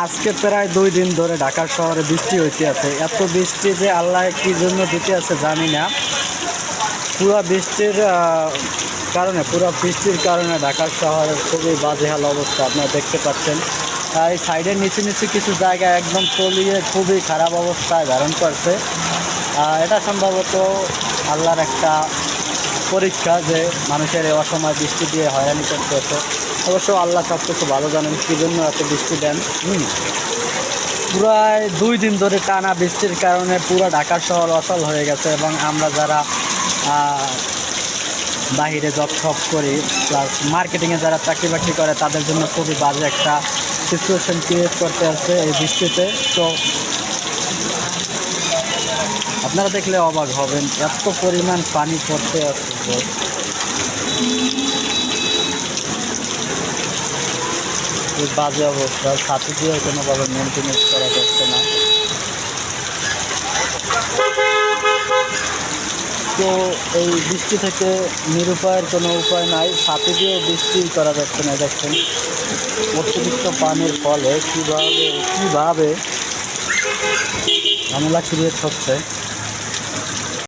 আজকে প্রায় 2 দিন ধরে ঢাকা শহরে বৃষ্টি হইতে আছে। এত বৃষ্টি যে আল্লাহ কি জন্য দিতে আছে জানি না। পুরো বৃষ্টির কারণে ঢাকা শহরের খুবই বাজেহাল অবস্থা আপনারা দেখতে পাচ্ছেন। এই সাইডের নিচে নিচে কিছু জায়গা একদম তলিয়ে খুবই খারাপ অবস্থায় ধারণ করছে। এটা সম্ভবত আল্লাহর একটা পরীক্ষা যে মানুষের এই অসময় বৃষ্টি দিয়ে হয়রানি করতেছে। অবশ্য আল্লাহ সব কিছু ভালো জানেন কী জন্য এত বৃষ্টি দেন। প্রায় 2 দিন ধরে টানা বৃষ্টির কারণে পুরো ঢাকা শহর অচল হয়ে গেছে এবং আমরা যারা বাহিরে জব সব করি প্লাস মার্কেটিংয়ে যারা চাকরি বাকরি করে তাদের জন্য খুবই বাজে একটা সিচুয়েশন ক্রিয়েট করতে আসছে এই বৃষ্টিতে। তো আপনারা দেখলে অবাক হবেন এত পরিমাণ পানি পড়তে আসছে। খুব বাজে অবস্থা, ছাতি দিয়ে কোনোভাবে মেনটেনেন্স করা যাচ্ছে না। তো এই বৃষ্টি থেকে নিরুপায়ের কোনো উপায় নাই, ছাতি দিয়েও বৃষ্টি করা যাচ্ছে না। দেখছেন অতিরিক্ত পানির ফলে কীভাবে ঝামেলা ক্রিয়েট হচ্ছে।